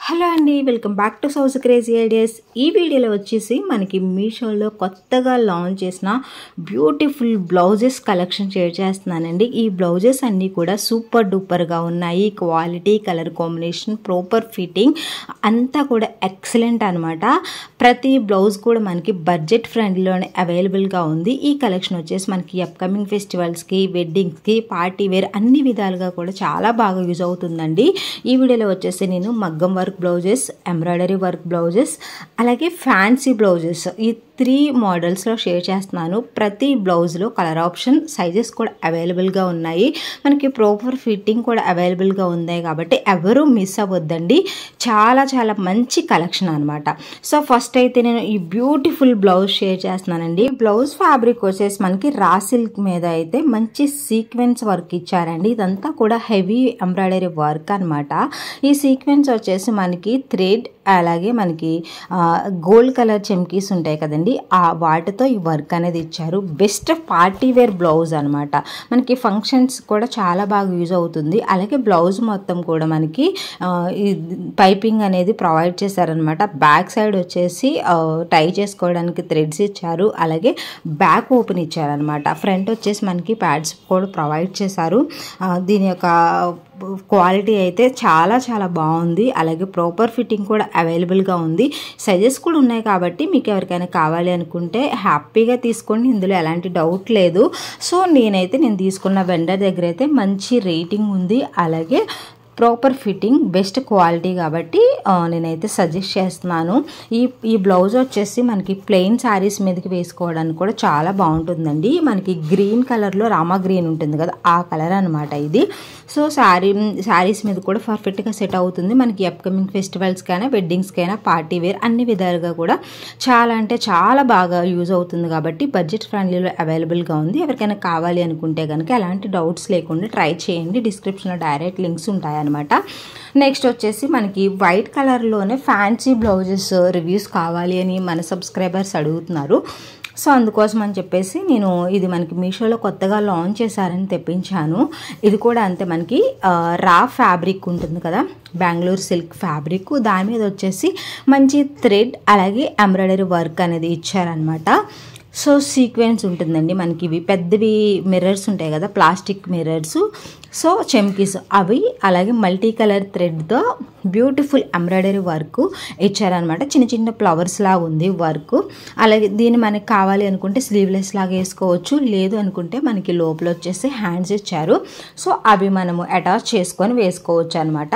Hello అండి, welcome back to Souj crazy ideas. ఈ వీడియోలో వచ్చేసి మనకి మీషోలో కొత్తగా లాంచ్ చేసిన బ్యూటిఫుల్ బ్లౌజెస్ కలెక్షన్ షేర్ చేస్తున్నానండి. ఈ బ్లౌజెస్ అన్నీ కూడా సూపర్ డూపర్గా ఉన్నాయి. Quality, colour combination, proper fitting అంతా కూడా ఎక్సలెంట్ అనమాట. ప్రతి బ్లౌజ్ కూడా మనకి బడ్జెట్ ఫ్రెండ్లీలోనే అవైలబుల్గా ఉంది. ఈ కలెక్షన్ వచ్చేసి మనకి అప్కమింగ్ ఫెస్టివల్స్కి, వెడ్డింగ్స్కి, పార్టీ వేర్ అన్ని విధాలుగా కూడా చాలా బాగా యూజ్ అవుతుందండి. ఈ వీడియోలో వచ్చేసి నేను మగ్గం work blouses, embroidery work blouses, అలాగే ఫ్యాన్సీ బ్లౌజెస్ ఈ 3 మోడల్స్లో షేర్ చేస్తున్నాను. ప్రతి బ్లౌజ్లో కలర్ ఆప్షన్, సైజెస్ కూడా అవైలబుల్గా ఉన్నాయి. మనకి ప్రాపర్ ఫిట్టింగ్ కూడా అవైలబుల్గా ఉన్నాయి కాబట్టి ఎవరూ మిస్ అవ్వద్దండి. చాలా చాలా మంచి కలెక్షన్ అనమాట. సో ఫస్ట్ అయితే నేను ఈ బ్యూటిఫుల్ బ్లౌజ్ షేర్ చేస్తున్నానండి. బ్లౌజ్ ఫ్యాబ్రిక్ వచ్చేసి మనకి రా సిల్క్ మీద అయితే మంచి సీక్వెన్స్ వర్క్ ఇచ్చారండి. ఇదంతా కూడా హెవీ ఎంబ్రాయిడరీ వర్క్ అనమాట. ఈ సీక్వెన్స్ వచ్చేసి మనకి థ్రెడ్, అలాగే మనకి గోల్డ్ కలర్ చెమ్కీస్ ఉంటాయి కదండి, వాటితో ఈ వర్క్ అనేది ఇచ్చారు. బెస్ట్ పార్టీ వేర్ బ్లౌజ్ అనమాట. మనకి ఫంక్షన్స్ కూడా చాలా బాగా యూజ్ అవుతుంది. అలాగే బ్లౌజ్ మొత్తం కూడా మనకి పైపింగ్ అనేది ప్రొవైడ్ చేశారనమాట. బ్యాక్ సైడ్ వచ్చేసి టై చేసుకోవడానికి థ్రెడ్స్ ఇచ్చారు. అలాగే బ్యాక్ ఓపెన్ ఇచ్చారనమాట. ఫ్రంట్ వచ్చేసి మనకి ప్యాడ్స్ కూడా ప్రొవైడ్ చేశారు. దీని యొక్క క్వాలిటీ అయితే చాలా చాలా బాగుంది. అలాగే ప్రాపర్ ఫిట్టింగ్ కూడా అవైలబుల్గా ఉంది. సైజెస్ కూడా ఉన్నాయి కాబట్టి మీకు ఎవరికైనా కావాలి అనుకుంటే హ్యాపీగా తీసుకోండి. ఇందులో ఎలాంటి డౌట్ లేదు. సో నేను తీసుకున్న వెండర్ దగ్గర అయితే మంచి రేటింగ్ ఉంది. అలాగే ప్రాపర్ ఫిట్టింగ్, బెస్ట్ క్వాలిటీ కాబట్టి నేనైతే సజెస్ట్ చేస్తున్నాను. ఈ బ్లౌజ్ వచ్చేసి మనకి ప్లెయిన్ శారీస్ మీదకి వేసుకోవడానికి కూడా చాలా బాగుంటుందండి. మనకి గ్రీన్ కలర్లో రామా గ్రీన్ ఉంటుంది కదా, ఆ కలర్ అనమాట ఇది. సో శారీస్ మీద కూడా పర్ఫెక్ట్గా సెట్ అవుతుంది. మనకి అప్కమింగ్ ఫెస్టివల్స్కైనా, వెడ్డింగ్స్కైనా, పార్టీ వేర్ అన్ని విధాలుగా కూడా చాలా అంటే చాలా బాగా యూజ్ అవుతుంది కాబట్టి బడ్జెట్ ఫ్రెండ్లీలో అవైలబుల్గా ఉంది. ఎవరికైనా కావాలి అనుకుంటే కనుక ఎలాంటి డౌట్స్ లేకుండా ట్రై చేయండి. డిస్క్రిప్షన్లో డైరెక్ట్ లింక్స్ ఉంటాయి అనమాట. నెక్స్ట్ వచ్చేసి మనకి వైట్ కలర్లోనే ఫ్యాన్సీ బ్లౌజెస్ రివ్యూస్ కావాలి అని మన సబ్స్క్రైబర్స్ అడుగుతున్నారు. సో అందుకోసం అని చెప్పేసి నేను ఇది మనకి మీషోలో కొత్తగా లాంచ్ చేశారని తెప్పించాను. ఇది కూడా అంతే, మనకి రా ఫ్యాబ్రిక్ ఉంటుంది కదా, బెంగళూరు సిల్క్ ఫ్యాబ్రిక్, దాని మీద వచ్చేసి మంచి థ్రెడ్ అలాగే ఎంబ్రాయిడరీ వర్క్ అనేది ఇచ్చారనమాట. సో సీక్వెన్స్ ఉంటుందండి. మనకి ఇవి పెద్దవి మిర్రర్స్ ఉంటాయి కదా, ప్లాస్టిక్ మిర్రర్స్. సో చెమ్కీస్ అవి, అలాగే మల్టీ కలర్ థ్రెడ్తో బ్యూటిఫుల్ ఎంబ్రాయిడరీ వర్క్ ఇచ్చారనమాట. చిన్న చిన్న ఫ్లవర్స్ లాగా ఉంది వర్క్. అలాగే దీన్ని మనకి కావాలి అనుకుంటే స్లీవ్లెస్ లాగా వేసుకోవచ్చు, లేదు అనుకుంటే మనకి లోపల వచ్చేసి హ్యాండ్స్ ఇచ్చారు. సో అవి మనము అటాచ్ చేసుకొని వేసుకోవచ్చు అనమాట.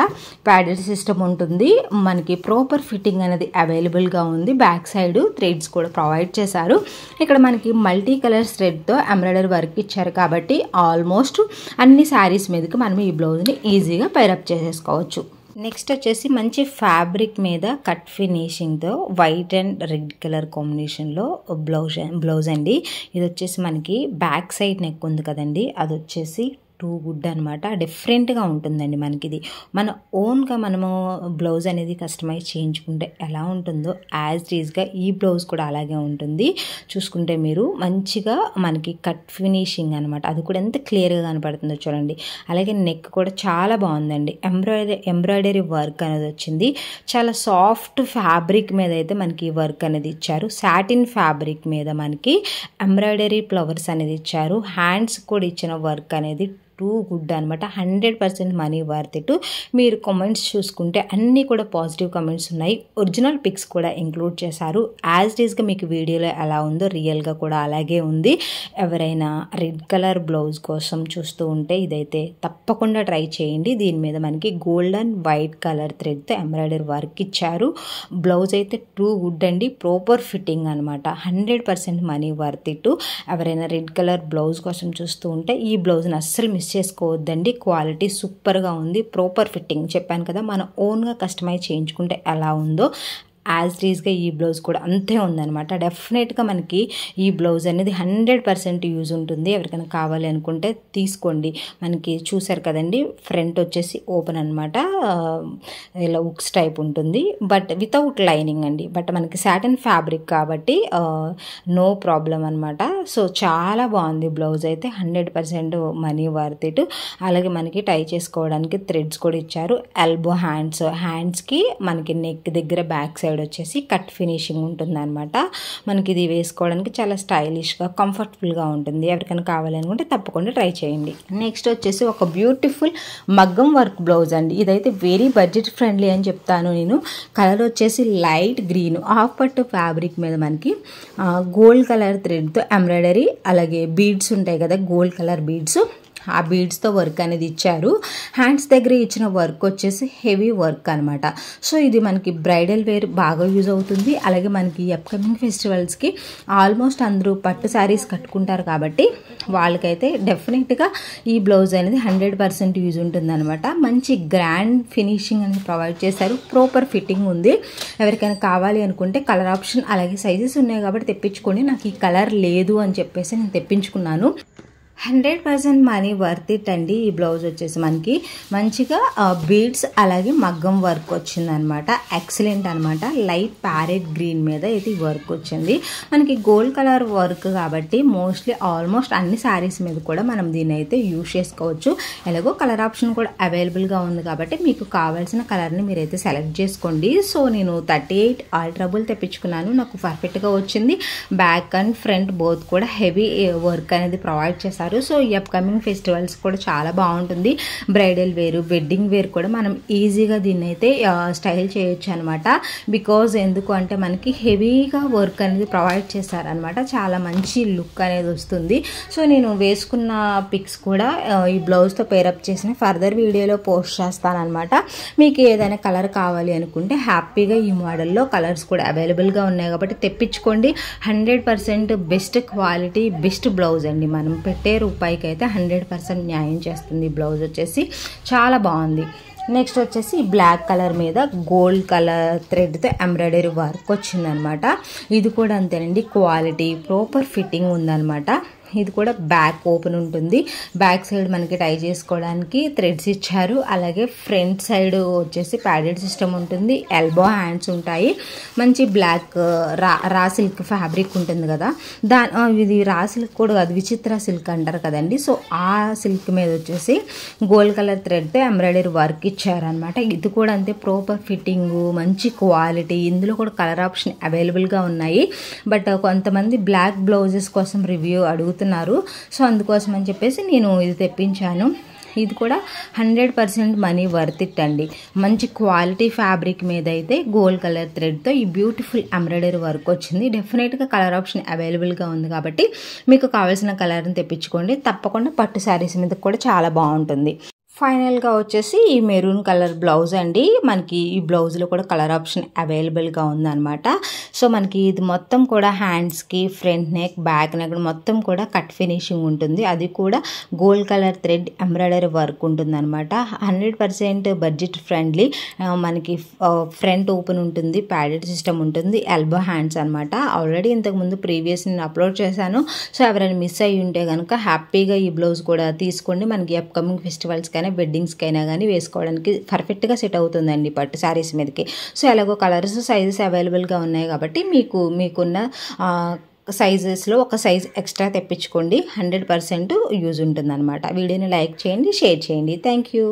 ప్యాడెడ్ సిస్టమ్ ఉంటుంది. మనకి ప్రాపర్ ఫిట్టింగ్ అనేది అవైలబుల్గా ఉంది. బ్యాక్ సైడ్ థ్రెడ్స్ కూడా ప్రొవైడ్ చేశారు. ఇక్కడ మనకి మల్టీ కలర్ థ్రెడ్తో ఎంబ్రాయిడరీ వర్క్ ఇచ్చారు కాబట్టి ఆల్మోస్ట్ అన్ని శారీస్ మీదకి మనం ఈ బ్లౌజ్ని ఈజీగా పైరప్ చేసేసుకోవచ్చు. నెక్స్ట్ వచ్చేసి మంచి ఫ్యాబ్రిక్ మీద కట్ ఫినిషింగ్తో వైట్ అండ్ రెడ్ కలర్ కాంబినేషన్లో బ్లౌజ్ అండి. ఇది వచ్చేసి మనకి బ్యాక్ సైడ్ నెక్ ఉంది కదండి, అది వచ్చేసి టూ గుడ్ అనమాట. డిఫరెంట్గా ఉంటుందండి. మనకి ఇది మన ఓన్గా మనము బ్లౌజ్ అనేది కస్టమైజ్ చేయించుకుంటే ఎలా ఉంటుందో యాజ్ ఈజ్గా ఈ బ్లౌజ్ కూడా అలాగే ఉంటుంది. చూసుకుంటే మీరు మంచిగా మనకి కట్ ఫినిషింగ్ అనమాట, అది కూడా ఎంత క్లియర్గా కనపడుతుందో చూడండి. అలాగే నెక్ కూడా చాలా బాగుందండి. ఎంబ్రాయిడరీ వర్క్ అనేది వచ్చింది. చాలా సాఫ్ట్ ఫ్యాబ్రిక్ మీద అయితే మనకి ఈ వర్క్ అనేది ఇచ్చారు. సాటిన్ ఫ్యాబ్రిక్ మీద మనకి ఎంబ్రాయిడరీ ఫ్లవర్స్ అనేది ఇచ్చారు. హ్యాండ్స్ కూడా ఇచ్చిన వర్క్ అనేది టూ గుడ్ అనమాట. 100% మనీ వర్త్ ఇట్. మీరు కామెంట్స్ చూసుకుంటే అన్నీ కూడా పాజిటివ్ కామెంట్స్ ఉన్నాయి. ఒరిజినల్ పిక్స్ కూడా ఇంక్లూడ్ చేశారు. యాజ్ ఇట్ ఈస్గా మీకు వీడియోలో ఎలా ఉందో రియల్గా కూడా అలాగే ఉంది. ఎవరైనా రెడ్ కలర్ బ్లౌజ్ కోసం చూస్తూ ఉంటే ఇదైతే తప్పకుండా ట్రై చేయండి. దీని మీద మనకి గోల్డ్ అండ్ వైట్ కలర్ థ్రెడ్తో ఎంబ్రాయిడరీ వర్క్ ఇచ్చారు. బ్లౌజ్ అయితే టూ గుడ్ అండి. ప్రాపర్ ఫిట్టింగ్ అనమాట. 100% మనీ వర్త్ ఇట్. ఎవరైనా రెడ్ కలర్ బ్లౌజ్ కోసం చూస్తూ ఉంటే ఈ బ్లౌజ్ని అస్సలు మిస్ చేసుకోవద్దండి. క్వాలిటీ సూపర్గా ఉంది. ప్రాపర్ ఫిట్టింగ్ చెప్పాను కదా, మన ఓన్గా కస్టమైజ్ చేయించుకుంటే ఎలా ఉందో యాజ్ రీజ్గా ఈ బ్లౌజ్ కూడా అంతే ఉందన్నమాట. డెఫినెట్గా మనకి ఈ బ్లౌజ్ అనేది 100% యూజ్ ఉంటుంది. ఎవరికైనా కావాలి అనుకుంటే తీసుకోండి. మనకి చూసారు కదండి, ఫ్రంట్ వచ్చేసి ఓపెన్ అనమాట, ఇలా ఉక్స్ టైప్ ఉంటుంది, బట్ వితౌట్ లైనింగ్ అండి. బట్ మనకి సాటిన్ ఫ్యాబ్రిక్ కాబట్టి నో ప్రాబ్లం అనమాట. సో చాలా బాగుంది బ్లౌజ్ అయితే, 100% మనీ వర్త్ ఇట్. అలాగే మనకి టై చేసుకోవడానికి థ్రెడ్స్ కూడా ఇచ్చారు. ఎల్బో హ్యాండ్స్కి మనకి నెక్ దగ్గర బ్యాక్ సైడ్ వచ్చేసి కట్ ఫినిషింగ్ ఉంటుంది అనమాట. మనకి ఇది వేసుకోవడానికి చాలా స్టైలిష్గా కంఫర్టబుల్గా ఉంటుంది. ఎవరికైనా కావాలనుకుంటే తప్పకుండా ట్రై చేయండి. నెక్స్ట్ వచ్చేసి ఒక బ్యూటిఫుల్ మగ్గం వర్క్ బ్లౌజ్ అండి. ఇదైతే వెరీ బడ్జెట్ ఫ్రెండ్లీ అని చెప్తాను నేను. కలర్ వచ్చేసి లైట్ గ్రీన్, హాఫ్ పట్టు ఫ్యాబ్రిక్ మీద మనకి గోల్డ్ కలర్ థ్రెడ్తో ఎంబ్రాయిడరీ, అలాగే బీడ్స్ ఉంటాయి కదా, గోల్డ్ కలర్ బీడ్స్, ఆ బీడ్స్తో వర్క్ అనేది ఇచ్చారు. హ్యాండ్స్ దగ్గర ఇచ్చిన వర్క్ వచ్చేసి హెవీ వర్క్ అనమాట. సో ఇది మనకి బ్రైడల్ వేర్ బాగా యూజ్ అవుతుంది. అలాగే మనకి అప్కమింగ్ ఫెస్టివల్స్కి ఆల్మోస్ట్ అందరూ పట్టు శారీస్ కట్టుకుంటారు కాబట్టి వాళ్ళకైతే డెఫినెట్గా ఈ బ్లౌజ్ అనేది 100% యూజ్ ఉంటుంది అనమాట. మంచి గ్రాండ్ ఫినిషింగ్ అనేది ప్రొవైడ్ చేశారు. ప్రాపర్ ఫిట్టింగ్ ఉంది. ఎవరికైనా కావాలి అనుకుంటే కలర్ ఆప్షన్ అలాగే సైజెస్ ఉన్నాయి కాబట్టి తెప్పించుకోండి. నాకు ఈ కలర్ లేదు అని చెప్పేసి నేను తెప్పించుకున్నాను. 100% మనీ వర్త్ ఇట్ అండి. ఈ బ్లౌజ్ వచ్చేసి మనకి మంచిగా బీడ్స్ అలాగే మగ్గం వర్క్ వచ్చిందనమాట. ఎక్సలెంట్ అనమాట. లైట్ ప్యారెట్ గ్రీన్ మీద ఇది వర్క్ వచ్చింది. మనకి గోల్డ్ కలర్ వర్క్ కాబట్టి మోస్ట్లీ ఆల్మోస్ట్ అన్ని శారీస్ మీద కూడా మనం దీన్ని అయితే యూజ్ చేసుకోవచ్చు. ఎలాగో కలర్ ఆప్షన్ కూడా అవైలబుల్గా ఉంది కాబట్టి మీకు కావాల్సిన కలర్ని మీరైతే సెలెక్ట్ చేసుకోండి. సో నేను 38 ఆల్ట్రబుల్ తెప్పించుకున్నాను. నాకు పర్ఫెక్ట్గా వచ్చింది. బ్యాక్ అండ్ ఫ్రంట్ బోత్ కూడా హెవీ వర్క్ అనేది ప్రొవైడ్ చేశారు. సో ఈ అప్కమింగ్ ఫెస్టివల్స్ కూడా చాలా బాగుంటుంది. బ్రైడల్ వేర్, వెడ్డింగ్ వేర్ కూడా మనం ఈజీగా దీన్ని అయితే స్టైల్ చేయొచ్చు అనమాట. బికాజ్ ఎందుకు అంటే మనకి హెవీగా వర్క్ అనేది ప్రొవైడ్ చేశారనమాట. చాలా మంచి లుక్ అనేది వస్తుంది. సో నేను వేసుకున్న పిక్స్ కూడా ఈ బ్లౌజ్తో పేరప్ చేసిన ఫర్దర్ వీడియోలో పోస్ట్ చేస్తానమాట. మీకు ఏదైనా కలర్ కావాలి అనుకుంటే హ్యాపీగా ఈ మోడల్లో కలర్స్ కూడా అవైలబుల్గా ఉన్నాయి కాబట్టి తెప్పించుకోండి. 100% బెస్ట్ క్వాలిటీ, బెస్ట్ బ్లౌజ్ అండి. మనం పెట్టే రూపాయికి అయితే 100% న్యాయం చేస్తుంది. బ్లౌజ్ వచ్చేసి చాలా బాగుంది. నెక్స్ట్ వచ్చేసి బ్లాక్ కలర్ మీద గోల్డ్ కలర్ థ్రెడ్తో ఎంబ్రాయిడరీ వర్క్ వచ్చిందనమాట. ఇది కూడా అంతేనండి, క్వాలిటీ ప్రాపర్ ఫిట్టింగ్ ఉందన్నమాట. ఇది కూడా బ్యాక్ ఓపెన్ ఉంటుంది. బ్యాక్ సైడ్ మనకి టై చేసుకోవడానికి థ్రెడ్స్ ఇచ్చారు. అలాగే ఫ్రంట్ సైడ్ వచ్చేసి ప్యాడెడ్ సిస్టమ్ ఉంటుంది. ఎల్బో హ్యాండ్స్ ఉంటాయి. మంచి బ్లాక్ రా సిల్క్ ఫ్యాబ్రిక్ ఉంటుంది కదా, ఇది రా సిల్క్ కూడా కాదు, విచిత్ర సిల్క్ అంటారు కదండి. సో ఆ సిల్క్ మీద వచ్చేసి గోల్డ్ కలర్ థ్రెడ్తో ఎంబ్రాయిడరీ వర్క్ ఇచ్చారనమాట. ఇది కూడా అంతే, ప్రాపర్ ఫిట్టింగ్, మంచి క్వాలిటీ. ఇందులో కూడా కలర్ ఆప్షన్ అవైలబుల్గా ఉన్నాయి. బట్ కొంతమంది బ్లాక్ బ్లౌజెస్ కోసం రివ్యూ అడుగుతున్నారు. సో అందుకోసం అని చెప్పేసి నేను ఇది తెప్పించాను. ఇది కూడా 100% మనీ వర్త్ ఇట్ అండి. మంచి క్వాలిటీ ఫ్యాబ్రిక్ మీద అయితే గోల్డ్ కలర్ థ్రెడ్తో ఈ బ్యూటిఫుల్ ఎంబ్రాయిడరీ వర్క్ వచ్చింది. డెఫినెట్గా కలర్ ఆప్షన్ అవైలబుల్గా ఉంది కాబట్టి మీకు కావాల్సిన కలర్ని తెప్పించుకోండి. తప్పకుండా పట్టు శారీస్ మీద కూడా చాలా బాగుంటుంది. ఫైనల్గా వచ్చేసి ఈ మెరూన్ కలర్ బ్లౌజ్ అండి. మనకి ఈ బ్లౌజ్లో కూడా కలర్ ఆప్షన్ అవైలబుల్గా ఉందన్నమాట. సో మనకి ఇది మొత్తం కూడా హ్యాండ్స్కి, ఫ్రంట్ నెక్, బ్యాక్ నెక్ మొత్తం కూడా కట్ ఫినిషింగ్ ఉంటుంది. అది కూడా gold colour thread embroidery work ఉంటుందన్నమాట. 100% బడ్జెట్ ఫ్రెండ్లీ. మనకి ఫ్రంట్ ఓపెన్ ఉంటుంది, ప్యాడెడ్ సిస్టమ్ ఉంటుంది, ఎల్బో హ్యాండ్స్ అనమాట. ఆల్రెడీ ఇంతకుముందు ప్రీవియస్ నేను అప్లోడ్ చేశాను. సో ఎవరైనా మిస్ అయ్యి ఉంటే కనుక హ్యాపీగా ఈ బ్లౌజ్ కూడా తీసుకోండి. మనకి అప్కమింగ్ ఫెస్టివల్స్ కానీ వెడ్డింగ్స్కి అయినా కానీ వేసుకోవడానికి పర్ఫెక్ట్గా సెట్ అవుతుందండి పట్టు శారీస్ మీదకి. సో ఎలాగో కలర్స్, సైజెస్ అవైలబుల్గా ఉన్నాయి కాబట్టి మీకున్న సైజెస్లో ఒక సైజ్ ఎక్స్ట్రా తెప్పించుకోండి. 100% యూజ్ ఉంటుందన్నమాట. వీడియోని లైక్ చేయండి, షేర్ చేయండి. Thank you.